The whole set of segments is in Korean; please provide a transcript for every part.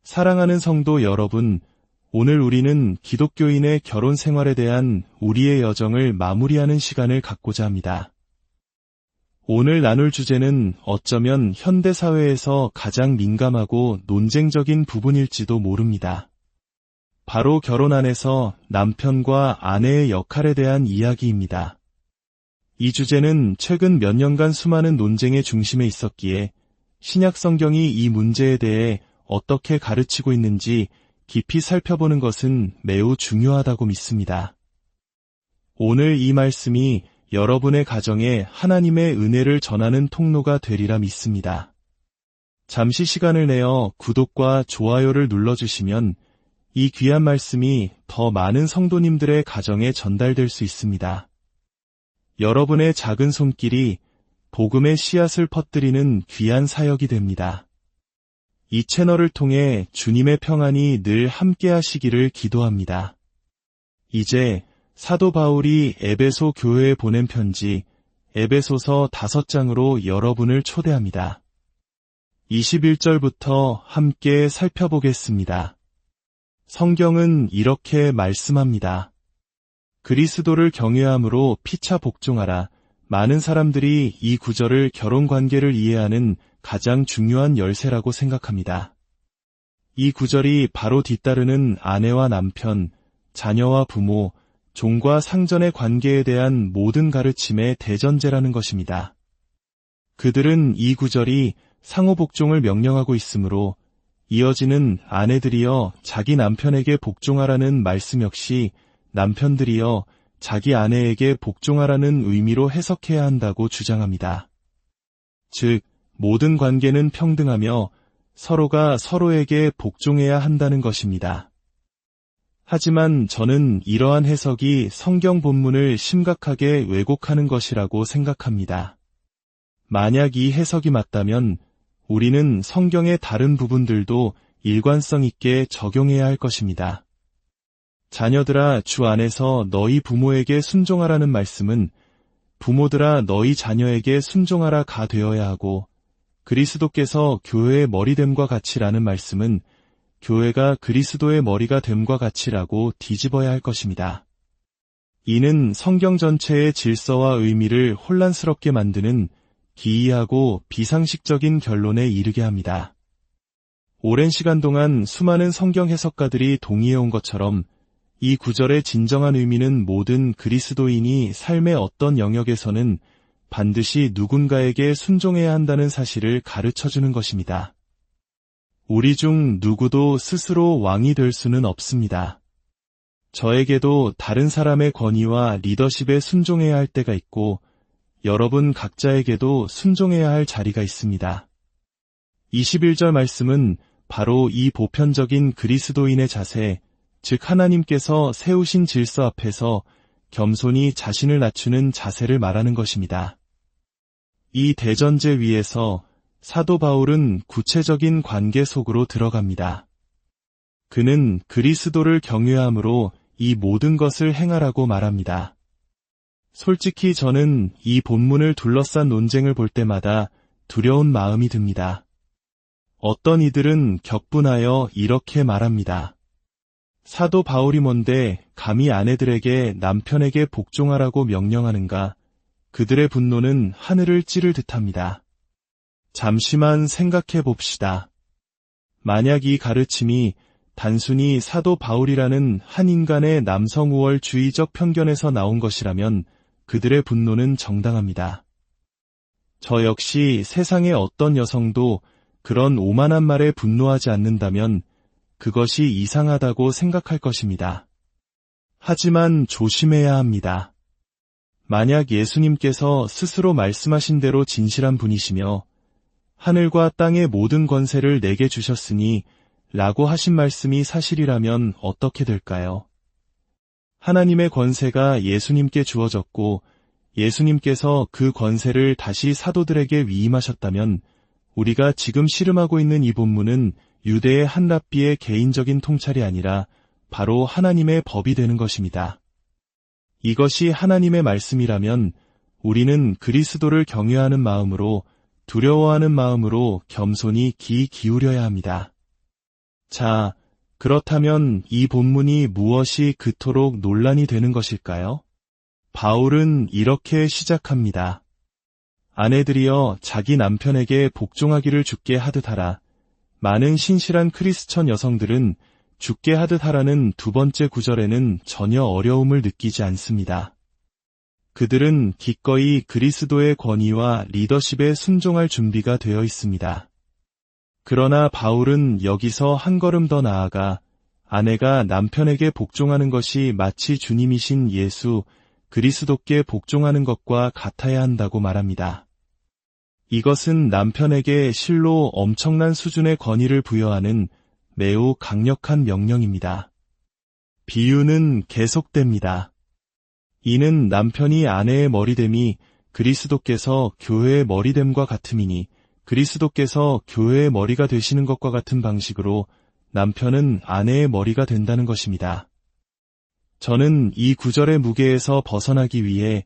사랑하는 성도 여러분, 오늘 우리는 기독교인의 결혼 생활에 대한 우리의 여정을 마무리하는 시간을 갖고자 합니다. 오늘 나눌 주제는 어쩌면 현대사회에서 가장 민감하고 논쟁적인 부분일지도 모릅니다. 바로 결혼 안에서 남편과 아내의 역할에 대한 이야기입니다. 이 주제는 최근 몇 년간 수많은 논쟁의 중심에 있었기에 신약 성경이 이 문제에 대해 어떻게 가르치고 있는지 깊이 살펴보는 것은 매우 중요하다고 믿습니다. 오늘 이 말씀이 여러분의 가정에 하나님의 은혜를 전하는 통로가 되리라 믿습니다. 잠시 시간을 내어 구독과 좋아요를 눌러주시면 이 귀한 말씀이 더 많은 성도님들의 가정에 전달될 수 있습니다. 여러분의 작은 손길이 복음의 씨앗을 퍼뜨리는 귀한 사역이 됩니다. 이 채널을 통해 주님의 평안이 늘 함께 하시기를 기도합니다. 이제 사도 바울이 에베소 교회에 보낸 편지 에베소서 5장으로 여러분을 초대합니다. 21절부터 함께 살펴보겠습니다. 성경은 이렇게 말씀합니다. 그리스도를 경외함으로 피차 복종하라. 많은 사람들이 이 구절을 결혼관계를 이해하는 가장 중요한 열쇠라고 생각합니다. 이 구절이 바로 뒤따르는 아내와 남편, 자녀와 부모, 종과 상전의 관계에 대한 모든 가르침의 대전제라는 것입니다. 그들은 이 구절이 상호 복종을 명령하고 있으므로 이어지는 아내들이여 자기 남편에게 복종하라는 말씀 역시 남편들이여 자기 아내에게 복종하라는 의미로 해석해야 한다고 주장합니다. 즉, 모든 관계는 평등하며 서로가 서로에게 복종해야 한다는 것입니다. 하지만 저는 이러한 해석이 성경 본문을 심각하게 왜곡하는 것이라고 생각합니다. 만약 이 해석이 맞다면 우리는 성경의 다른 부분들도 일관성 있게 적용해야 할 것입니다. 자녀들아, 주 안에서 너희 부모에게 순종하라는 말씀은 부모들아 너희 자녀에게 순종하라가 되어야 하고, 그리스도께서 교회의 머리됨과 같이라는 말씀은 교회가 그리스도의 머리가 됨과 같이라고 뒤집어야 할 것입니다. 이는 성경 전체의 질서와 의미를 혼란스럽게 만드는 기이하고 비상식적인 결론에 이르게 합니다. 오랜 시간 동안 수많은 성경 해석가들이 동의해온 것처럼 이 구절의 진정한 의미는 모든 그리스도인이 삶의 어떤 영역에서는 반드시 누군가에게 순종해야 한다는 사실을 가르쳐주는 것입니다. 우리 중 누구도 스스로 왕이 될 수는 없습니다. 저에게도 다른 사람의 권위와 리더십에 순종해야 할 때가 있고, 여러분 각자에게도 순종해야 할 자리가 있습니다. 21절 말씀은 바로 이 보편적인 그리스도인의 자세, 즉 하나님께서 세우신 질서 앞에서 겸손히 자신을 낮추는 자세를 말하는 것입니다. 이 대전제 위에서 사도 바울은 구체적인 관계 속으로 들어갑니다. 그는 그리스도를 경외함으로 이 모든 것을 행하라고 말합니다. 솔직히 저는 이 본문을 둘러싼 논쟁을 볼 때마다 두려운 마음이 듭니다. 어떤 이들은 격분하여 이렇게 말합니다. 사도 바울이 뭔데 감히 아내들에게 남편에게 복종하라고 명령하는가? 그들의 분노는 하늘을 찌를 듯합니다. 잠시만 생각해 봅시다. 만약 이 가르침이 단순히 사도 바울이라는 한 인간의 남성 우월주의적 편견에서 나온 것이라면 그들의 분노는 정당합니다. 저 역시 세상의 어떤 여성도 그런 오만한 말에 분노하지 않는다면 그것이 이상하다고 생각할 것입니다. 하지만 조심해야 합니다. 만약 예수님께서 스스로 말씀하신 대로 진실한 분이시며 하늘과 땅의 모든 권세를 내게 주셨으니 라고 하신 말씀이 사실이라면 어떻게 될까요? 하나님의 권세가 예수님께 주어졌고 예수님께서 그 권세를 다시 사도들에게 위임하셨다면 우리가 지금 씨름하고 있는 이 본문은 유대의 한 랍비의 개인적인 통찰이 아니라 바로 하나님의 법이 되는 것입니다. 이것이 하나님의 말씀이라면 우리는 그리스도를 경외하는 마음으로 두려워하는 마음으로 겸손히 귀 기울여야 합니다. 자, 그렇다면 이 본문이 무엇이 그토록 논란이 되는 것일까요? 바울은 이렇게 시작합니다. 아내들이여 자기 남편에게 복종하기를 주께 하듯 하라. 많은 신실한 크리스천 여성들은 주께 하듯 하라는 두 번째 구절에는 전혀 어려움을 느끼지 않습니다. 그들은 기꺼이 그리스도의 권위와 리더십에 순종할 준비가 되어 있습니다. 그러나 바울은 여기서 한 걸음 더 나아가 아내가 남편에게 복종하는 것이 마치 주님이신 예수 그리스도께 복종하는 것과 같아야 한다고 말합니다. 이것은 남편에게 실로 엄청난 수준의 권위를 부여하는 매우 강력한 명령입니다. 비유는 계속됩니다. 이는 남편이 아내의 머리됨이 그리스도께서 교회의 머리됨과 같음이니 그리스도께서 교회의 머리가 되시는 것과 같은 방식으로 남편은 아내의 머리가 된다는 것입니다. 저는 이 구절의 무게에서 벗어나기 위해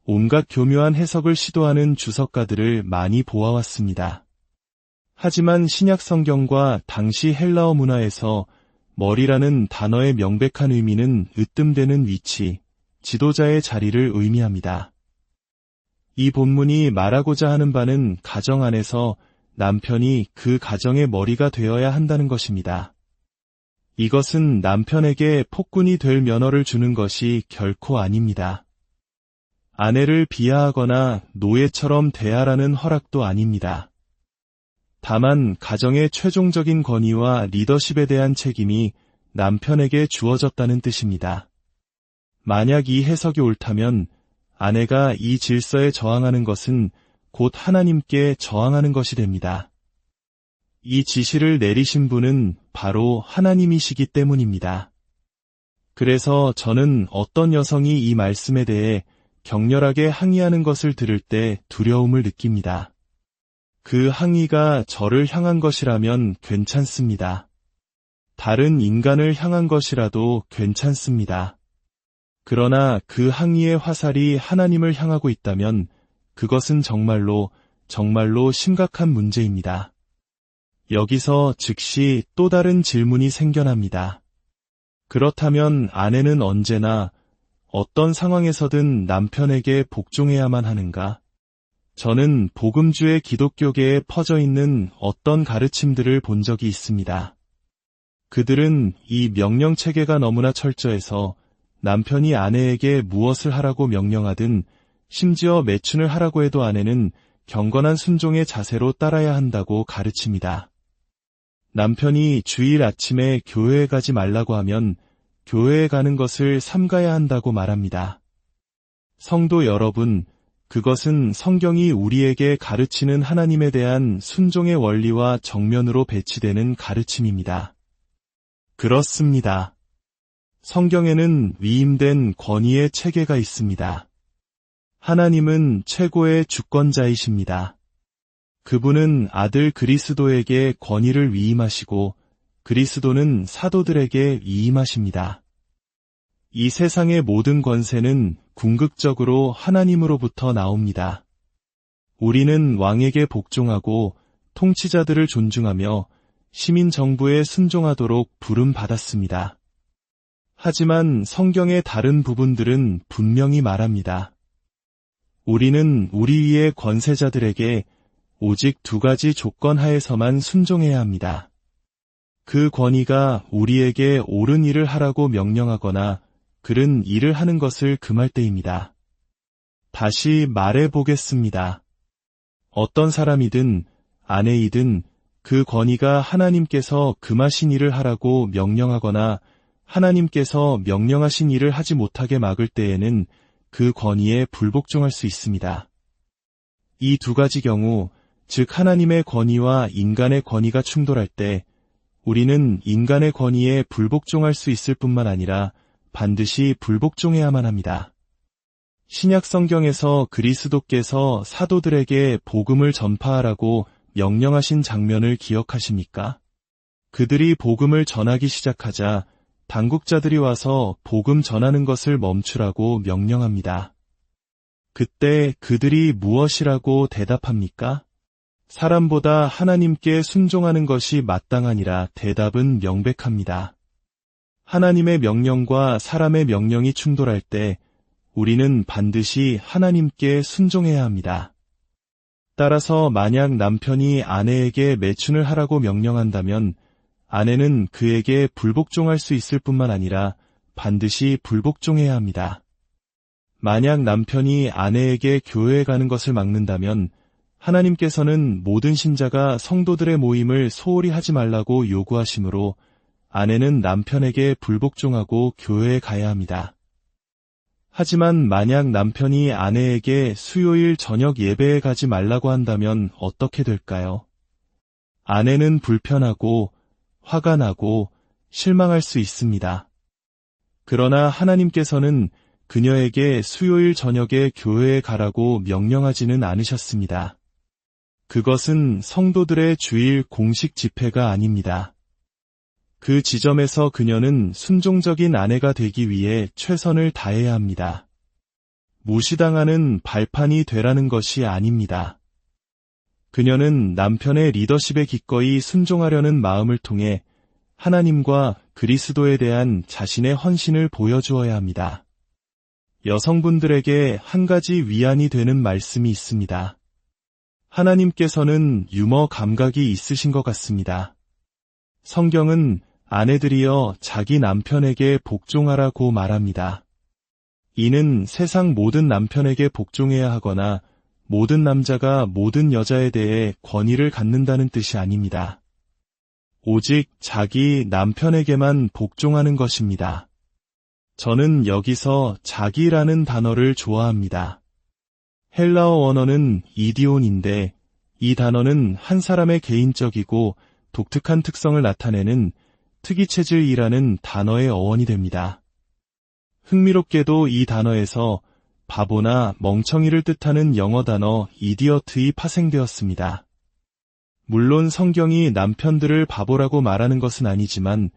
온갖 교묘한 해석을 시도하는 주석가들을 많이 보아왔습니다. 하지만 신약 성경과 당시 헬라어 문화에서 머리라는 단어의 명백한 의미는 으뜸되는 위치, 지도자의 자리를 의미합니다. 이 본문이 말하고자 하는 바는 가정 안에서 남편이 그 가정의 머리가 되어야 한다는 것입니다. 이것은 남편에게 폭군이 될 면허를 주는 것이 결코 아닙니다. 아내를 비하하거나 노예처럼 대하라는 허락도 아닙니다. 다만 가정의 최종적인 권위와 리더십에 대한 책임이 남편에게 주어졌다는 뜻입니다. 만약 이 해석이 옳다면 아내가 이 질서에 저항하는 것은 곧 하나님께 저항하는 것이 됩니다. 이 지시를 내리신 분은 바로 하나님이시기 때문입니다. 그래서 저는 어떤 여성이 이 말씀에 대해 격렬하게 항의하는 것을 들을 때 두려움을 느낍니다. 그 항의가 저를 향한 것이라면 괜찮습니다. 다른 인간을 향한 것이라도 괜찮습니다. 그러나 그 항의의 화살이 하나님을 향하고 있다면 그것은 정말로 심각한 문제입니다. 여기서 즉시 또 다른 질문이 생겨납니다. 그렇다면 아내는 언제나 어떤 상황에서든 남편에게 복종해야만 하는가? 저는 복음주의 기독교계에 퍼져 있는 어떤 가르침들을 본 적이 있습니다. 그들은 이 명령 체계가 너무나 철저해서 남편이 아내에게 무엇을 하라고 명령하든 심지어 매춘을 하라고 해도 아내는 경건한 순종의 자세로 따라야 한다고 가르칩니다. 남편이 주일 아침에 교회에 가지 말라고 하면 교회에 가는 것을 삼가야 한다고 말합니다. 성도 여러분, 그것은 성경이 우리에게 가르치는 하나님에 대한 순종의 원리와 정면으로 배치되는 가르침입니다. 그렇습니다. 성경에는 위임된 권위의 체계가 있습니다. 하나님은 최고의 주권자이십니다. 그분은 아들 그리스도에게 권위를 위임하시고 그리스도는 사도들에게 위임하십니다. 이 세상의 모든 권세는 궁극적으로 하나님으로부터 나옵니다. 우리는 왕에게 복종하고 통치자들을 존중하며 시민 정부에 순종하도록 부름받았습니다. 하지만 성경의 다른 부분들은 분명히 말합니다. 우리는 우리 위의 권세자들에게 오직 두 가지 조건 하에서만 순종해야 합니다. 그 권위가 우리에게 옳은 일을 하라고 명령하거나 그른 일을 하는 것을 금할 때입니다. 다시 말해보겠습니다. 어떤 사람이든 아내이든 그 권위가 하나님께서 금하신 일을 하라고 명령하거나 하나님께서 명령하신 일을 하지 못하게 막을 때에는 그 권위에 불복종할 수 있습니다. 이 두 가지 경우, 즉 하나님의 권위와 인간의 권위가 충돌할 때 우리는 인간의 권위에 불복종할 수 있을 뿐만 아니라 반드시 불복종해야만 합니다. 신약 성경에서 그리스도께서 사도들에게 복음을 전파하라고 명령하신 장면을 기억하십니까? 그들이 복음을 전하기 시작하자 당국자들이 와서 복음 전하는 것을 멈추라고 명령합니다. 그때 그들이 무엇이라고 대답합니까? 사람보다 하나님께 순종하는 것이 마땅하니라. 대답은 명백합니다. 하나님의 명령과 사람의 명령이 충돌할 때 우리는 반드시 하나님께 순종해야 합니다. 따라서 만약 남편이 아내에게 매춘을 하라고 명령한다면 아내는 그에게 불복종할 수 있을 뿐만 아니라 반드시 불복종해야 합니다. 만약 남편이 아내에게 교회에 가는 것을 막는다면 하나님께서는 모든 신자가 성도들의 모임을 소홀히 하지 말라고 요구하시므로 아내는 남편에게 불복종하고 교회에 가야 합니다. 하지만 만약 남편이 아내에게 수요일 저녁 예배에 가지 말라고 한다면 어떻게 될까요? 아내는 불편하고 화가 나고 실망할 수 있습니다. 그러나 하나님께서는 그녀에게 수요일 저녁에 교회에 가라고 명령하지는 않으셨습니다. 그것은 성도들의 주일 공식 집회가 아닙니다. 그 지점에서 그녀는 순종적인 아내가 되기 위해 최선을 다해야 합니다. 무시당하는 발판이 되라는 것이 아닙니다. 그녀는 남편의 리더십에 기꺼이 순종하려는 마음을 통해 하나님과 그리스도에 대한 자신의 헌신을 보여주어야 합니다. 여성분들에게 한 가지 위안이 되는 말씀이 있습니다. 하나님께서는 유머 감각이 있으신 것 같습니다. 성경은 아내들이여 자기 남편에게 복종하라고 말합니다. 이는 세상 모든 남편에게 복종해야 하거나 모든 남자가 모든 여자에 대해 권위를 갖는다는 뜻이 아닙니다. 오직 자기 남편에게만 복종하는 것입니다. 저는 여기서 자기라는 단어를 좋아합니다. 헬라어 원어는 이디온인데 이 단어는 한 사람의 개인적이고 독특한 특성을 나타내는 특이체질이라는 단어의 어원이 됩니다. 흥미롭게도 이 단어에서 바보나 멍청이를 뜻하는 영어 단어 이디어트이 파생되었습니다. 물론 성경이 남편들을 바보라고 말하는 것은 아니지만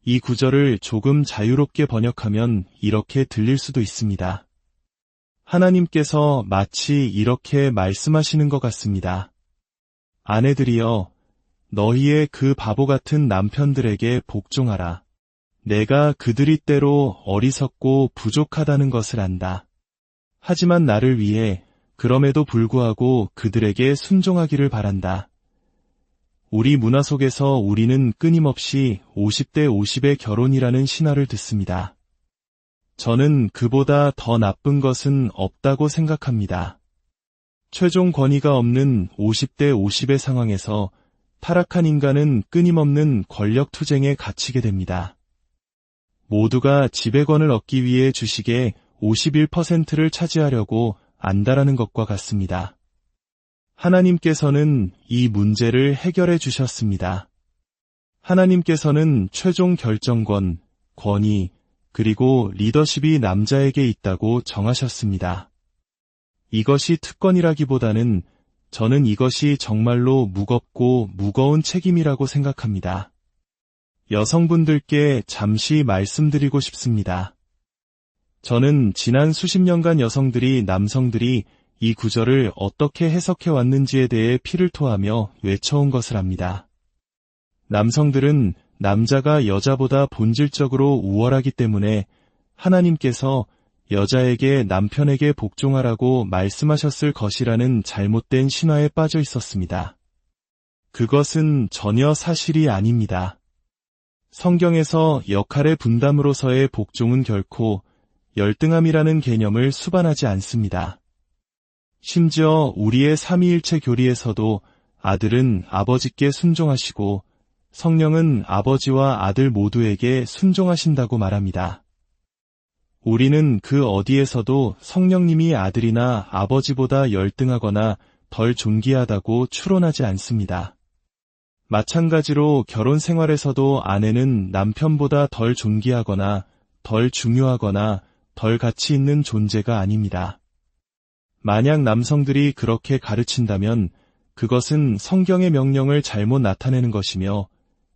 이 구절을 조금 자유롭게 번역하면 이렇게 들릴 수도 있습니다. 하나님께서 마치 이렇게 말씀하시는 것 같습니다. 아내들이여, 너희의 그 바보 같은 남편들에게 복종하라. 내가 그들이 때로 어리석고 부족하다는 것을 안다. 하지만 나를 위해 그럼에도 불구하고 그들에게 순종하기를 바란다. 우리 문화 속에서 우리는 끊임없이 50대 50의 결혼이라는 신화를 듣습니다. 저는 그보다 더 나쁜 것은 없다고 생각합니다. 최종 권위가 없는 50대 50의 상황에서 타락한 인간은 끊임없는 권력 투쟁에 갇히게 됩니다. 모두가 지배권을 얻기 위해 주식의 51%를 차지하려고 안다라는 것과 같습니다. 하나님께서는 이 문제를 해결해 주셨습니다. 하나님께서는 최종 결정권, 권위, 그리고 리더십이 남자에게 있다고 정하셨습니다. 이것이 특권이라기보다는 저는 이것이 정말로 무겁고 무거운 책임이라고 생각합니다. 여성분들께 잠시 말씀드리고 싶습니다. 저는 지난 수십 년간 여성들이 남성들이 이 구절을 어떻게 해석해 왔는지에 대해 피를 토하며 외쳐온 것을 압니다. 남성들은 남자가 여자보다 본질적으로 우월하기 때문에 하나님께서 여자에게 남편에게 복종하라고 말씀하셨을 것이라는 잘못된 신화에 빠져 있었습니다. 그것은 전혀 사실이 아닙니다. 성경에서 역할의 분담으로서의 복종은 결코 열등함이라는 개념을 수반하지 않습니다. 심지어 우리의 삼위일체 교리에서도 아들은 아버지께 순종하시고 성령은 아버지와 아들 모두에게 순종하신다고 말합니다. 우리는 그 어디에서도 성령님이 아들이나 아버지보다 열등하거나 덜 존귀하다고 추론하지 않습니다. 마찬가지로 결혼 생활에서도 아내는 남편보다 덜 존귀하거나 덜 중요하거나 덜 가치 있는 존재가 아닙니다. 만약 남성들이 그렇게 가르친다면 그것은 성경의 명령을 잘못 나타내는 것이며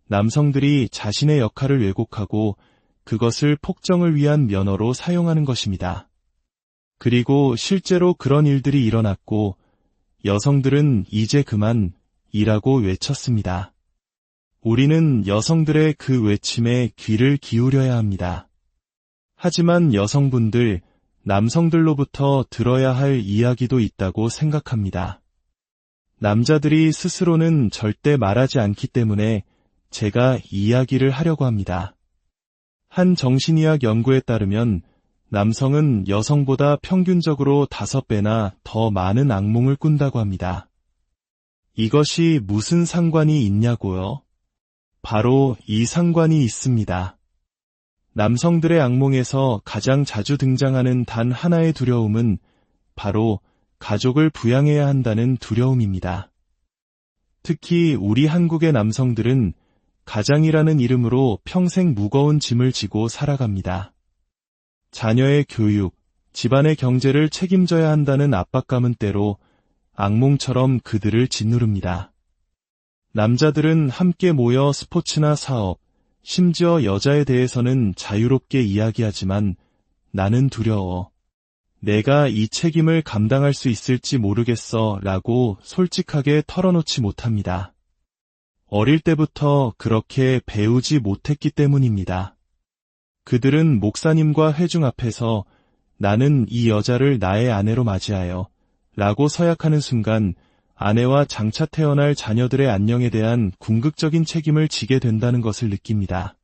남성들이 자신의 역할을 왜곡하고 그것을 폭정을 위한 면허로 사용하는 것입니다. 그리고 실제로 그런 일들이 일어났고 여성들은 이제 그만 이라고 외쳤습니다. 우리는 여성들의 그 외침에 귀를 기울여야 합니다. 하지만 여성분들, 남성들로부터 들어야 할 이야기도 있다고 생각합니다. 남자들이 스스로는 절대 말하지 않기 때문에 제가 이야기를 하려고 합니다. 한 정신의학 연구에 따르면 남성은 여성보다 평균적으로 5배나 더 많은 악몽을 꾼다고 합니다. 이것이 무슨 상관이 있냐고요? 바로 이 상관이 있습니다. 남성들의 악몽에서 가장 자주 등장하는 단 하나의 두려움은 바로 가족을 부양해야 한다는 두려움입니다. 특히 우리 한국의 남성들은 가장이라는 이름으로 평생 무거운 짐을 지고 살아갑니다. 자녀의 교육, 집안의 경제를 책임져야 한다는 압박감은 때로 악몽처럼 그들을 짓누릅니다. 남자들은 함께 모여 스포츠나 사업, 심지어 여자에 대해서는 자유롭게 이야기하지만 나는 두려워. 내가 이 책임을 감당할 수 있을지 모르겠어 라고 솔직하게 털어놓지 못합니다. 어릴 때부터 그렇게 배우지 못했기 때문입니다. 그들은 목사님과 회중 앞에서 나는 이 여자를 나의 아내로 맞이하여 라고 서약하는 순간 아내와 장차 태어날 자녀들의 안녕에 대한 궁극적인 책임을 지게 된다는 것을 느낍니다.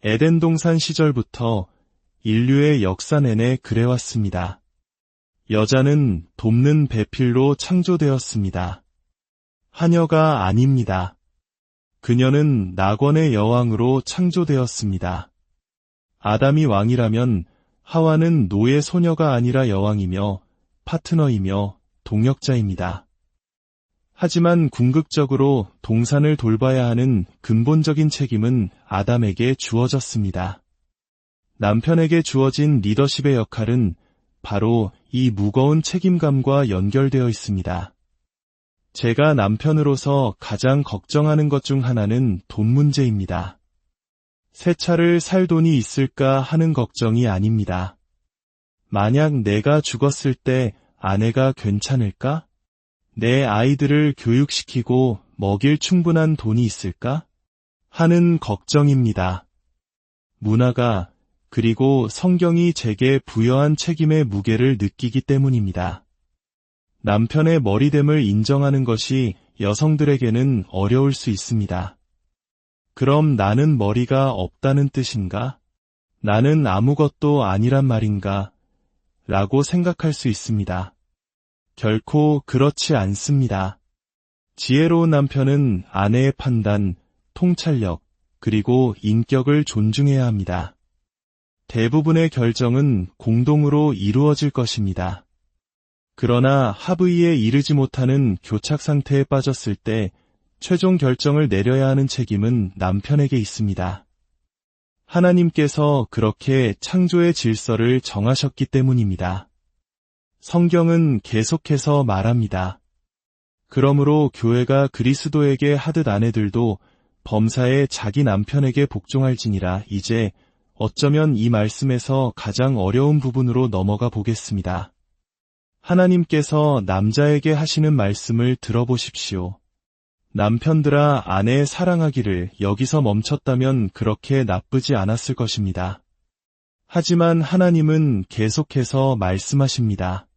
에덴 동산 시절부터 인류의 역사 내내 그래왔습니다. 여자는 돕는 배필로 창조되었습니다. 하녀가 아닙니다. 그녀는 낙원의 여왕으로 창조되었습니다. 아담이 왕이라면 하와는 노예 소녀가 아니라 여왕이며 파트너이며 동역자입니다. 하지만 궁극적으로 동산을 돌봐야 하는 근본적인 책임은 아담에게 주어졌습니다. 남편에게 주어진 리더십의 역할은 바로 이 무거운 책임감과 연결되어 있습니다. 제가 남편으로서 가장 걱정하는 것 중 하나는 돈 문제입니다. 새 차를 살 돈이 있을까 하는 걱정이 아닙니다. 만약 내가 죽었을 때 아내가 괜찮을까? 내 아이들을 교육시키고 먹일 충분한 돈이 있을까? 하는 걱정입니다. 문화가 그리고 성경이 제게 부여한 책임의 무게를 느끼기 때문입니다. 남편의 머리됨을 인정하는 것이 여성들에게는 어려울 수 있습니다. 그럼 나는 머리가 없다는 뜻인가? 나는 아무것도 아니란 말인가? 라고 생각할 수 있습니다. 결코 그렇지 않습니다. 지혜로운 남편은 아내의 판단, 통찰력, 그리고 인격을 존중해야 합니다. 대부분의 결정은 공동으로 이루어질 것입니다. 그러나 합의에 이르지 못하는 교착 상태에 빠졌을 때 최종 결정을 내려야 하는 책임은 남편에게 있습니다. 하나님께서 그렇게 창조의 질서를 정하셨기 때문입니다. 성경은 계속해서 말합니다. 그러므로 교회가 그리스도에게 하듯 아내들도 범사에 자기 남편에게 복종할지니라. 이제 어쩌면 이 말씀에서 가장 어려운 부분으로 넘어가 보겠습니다. 하나님께서 남자에게 하시는 말씀을 들어보십시오. 남편들아 아내 사랑하기를 여기서 멈췄다면 그렇게 나쁘지 않았을 것입니다. 하지만 하나님은 계속해서 말씀하십니다.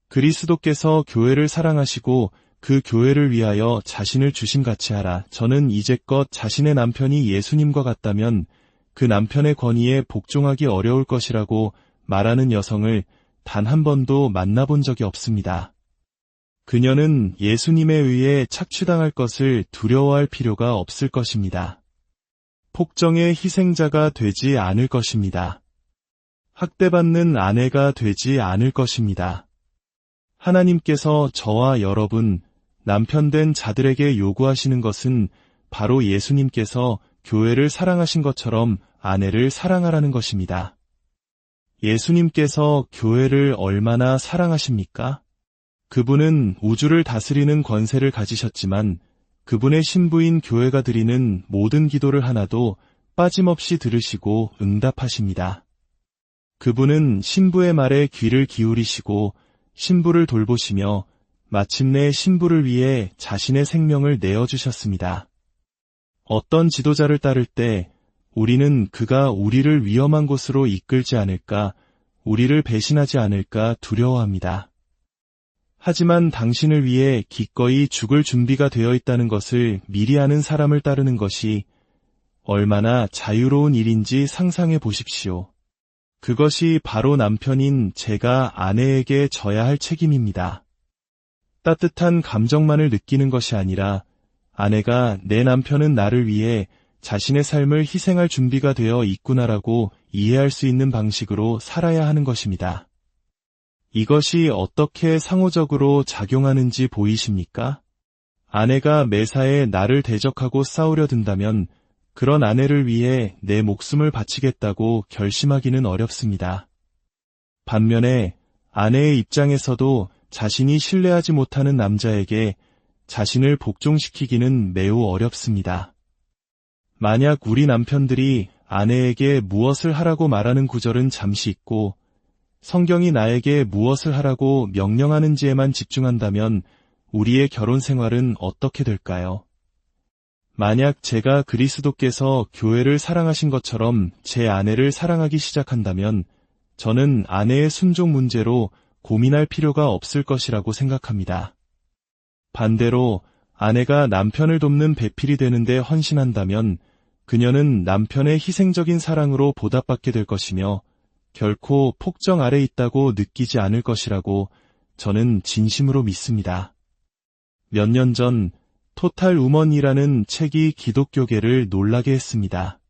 그리스도께서 교회를 사랑하시고 그 교회를 위하여 자신을 주심같이 하라. 저는 이제껏 자신의 남편이 예수님과 같다면 그 남편의 권위에 복종하기 어려울 것이라고 말하는 여성을 단 한 번도 만나본 적이 없습니다. 그녀는 예수님에 의해 착취당할 것을 두려워할 필요가 없을 것입니다. 폭정의 희생자가 되지 않을 것입니다. 학대받는 아내가 되지 않을 것입니다. 하나님께서 저와 여러분, 남편된 자들에게 요구하시는 것은 바로 예수님께서 교회를 사랑하신 것처럼 아내를 사랑하라는 것입니다. 예수님께서 교회를 얼마나 사랑하십니까? 그분은 우주를 다스리는 권세를 가지셨지만 그분의 신부인 교회가 드리는 모든 기도를 하나도 빠짐없이 들으시고 응답하십니다. 그분은 신부의 말에 귀를 기울이시고 신부를 돌보시며 마침내 신부를 위해 자신의 생명을 내어주셨습니다. 어떤 지도자를 따를 때 우리는 그가 우리를 위험한 곳으로 이끌지 않을까, 우리를 배신하지 않을까 두려워합니다. 하지만 당신을 위해 기꺼이 죽을 준비가 되어 있다는 것을 미리 아는 사람을 따르는 것이 얼마나 자유로운 일인지 상상해 보십시오. 그것이 바로 남편인 제가 아내에게 져야 할 책임입니다. 따뜻한 감정만을 느끼는 것이 아니라 아내가 내 남편은 나를 위해 자신의 삶을 희생할 준비가 되어 있구나라고 이해할 수 있는 방식으로 살아야 하는 것입니다. 이것이 어떻게 상호적으로 작용하는지 보이십니까? 아내가 매사에 나를 대적하고 싸우려 든다면 그런 아내를 위해 내 목숨을 바치겠다고 결심하기는 어렵습니다. 반면에 아내의 입장에서도 자신이 신뢰하지 못하는 남자에게 자신을 복종시키기는 매우 어렵습니다. 만약 우리 남편들이 아내에게 무엇을 하라고 말하는 구절은 잠시 잊고 성경이 나에게 무엇을 하라고 명령하는지에만 집중한다면 우리의 결혼 생활은 어떻게 될까요? 만약 제가 그리스도께서 교회를 사랑하신 것처럼 제 아내를 사랑하기 시작한다면 저는 아내의 순종 문제로 고민할 필요가 없을 것이라고 생각합니다. 반대로 아내가 남편을 돕는 배필이 되는데 헌신한다면 그녀는 남편의 희생적인 사랑으로 보답받게 될 것이며 결코 폭정 아래 있다고 느끼지 않을 것이라고 저는 진심으로 믿습니다. 몇 년 전 토탈 우먼이라는 책이 기독교계를 놀라게 했습니다.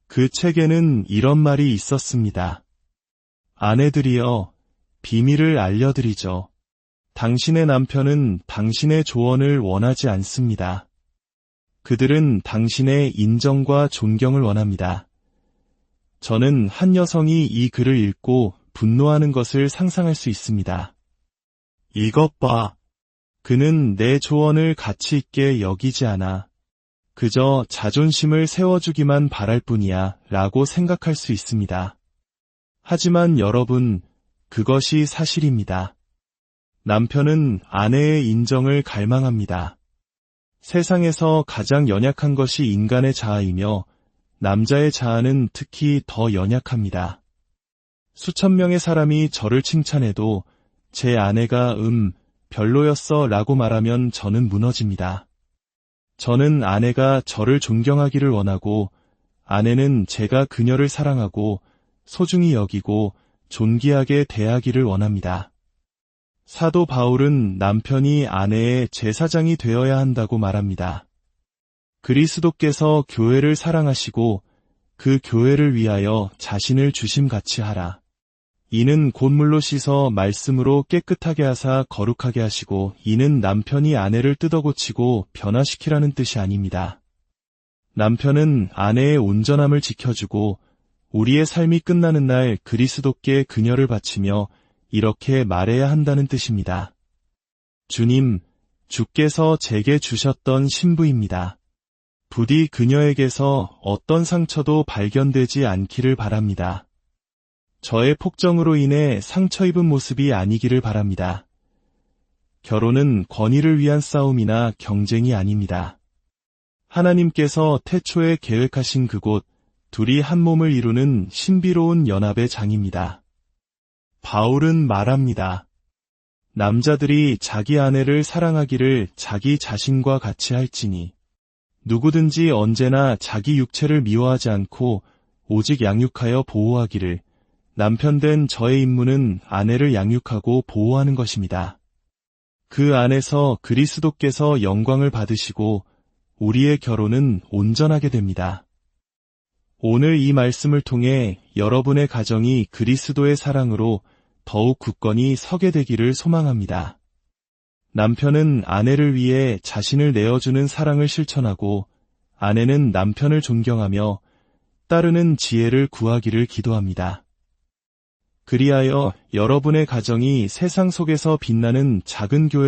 그 책에는 이런 말이 있었습니다. 아내들이여, 비밀을 알려드리죠. 당신의 남편은 당신의 조언을 원하지 않습니다. 그들은 당신의 인정과 존경을 원합니다. 저는 한 여성이 이 글을 읽고 분노하는 것을 상상할 수 있습니다. 이것 봐. 그는 내 조언을 가치 있게 여기지 않아. 그저 자존심을 세워주기만 바랄 뿐이야 라고 생각할 수 있습니다. 하지만 여러분, 그것이 사실입니다. 남편은 아내의 인정을 갈망합니다. 세상에서 가장 연약한 것이 인간의 자아이며 남자의 자아는 특히 더 연약합니다. 수천 명의 사람이 저를 칭찬해도 제 아내가 별로였어 라고 말하면 저는 무너집니다. 저는 아내가 저를 존경하기를 원하고 아내는 제가 그녀를 사랑하고 소중히 여기고 존귀하게 대하기를 원합니다. 사도 바울은 남편이 아내의 제사장이 되어야 한다고 말합니다. 그리스도께서 교회를 사랑하시고 그 교회를 위하여 자신을 주심같이 하라. 이는 곧 물로 씻어 말씀으로 깨끗하게 하사 거룩하게 하시고 이는 남편이 아내를 뜯어고치고 변화시키라는 뜻이 아닙니다. 남편은 아내의 온전함을 지켜주고 우리의 삶이 끝나는 날 그리스도께 그녀를 바치며 이렇게 말해야 한다는 뜻입니다. 주님, 주께서 제게 주셨던 신부입니다. 부디 그녀에게서 어떤 상처도 발견되지 않기를 바랍니다. 저의 폭정으로 인해 상처 입은 모습이 아니기를 바랍니다. 결혼은 권위를 위한 싸움이나 경쟁이 아닙니다. 하나님께서 태초에 계획하신 그곳, 둘이 한 몸을 이루는 신비로운 연합의 장입니다. 바울은 말합니다. 남자들이 자기 아내를 사랑하기를 자기 자신과 같이 할지니 누구든지 언제나 자기 육체를 미워하지 않고 오직 양육하여 보호하기를 남편된 저의 임무는 아내를 양육하고 보호하는 것입니다. 그 안에서 그리스도께서 영광을 받으시고 우리의 결혼은 온전하게 됩니다. 오늘 이 말씀을 통해 여러분의 가정이 그리스도의 사랑으로 더욱 굳건히 서게 되기를 소망합니다. 남편은 아내를 위해 자신을 내어주는 사랑을 실천하고 아내는 남편을 존경하며 따르는 지혜를 구하기를 기도합니다. 그리하여 여러분의 가정이 세상 속에서 빛나는 작은 교회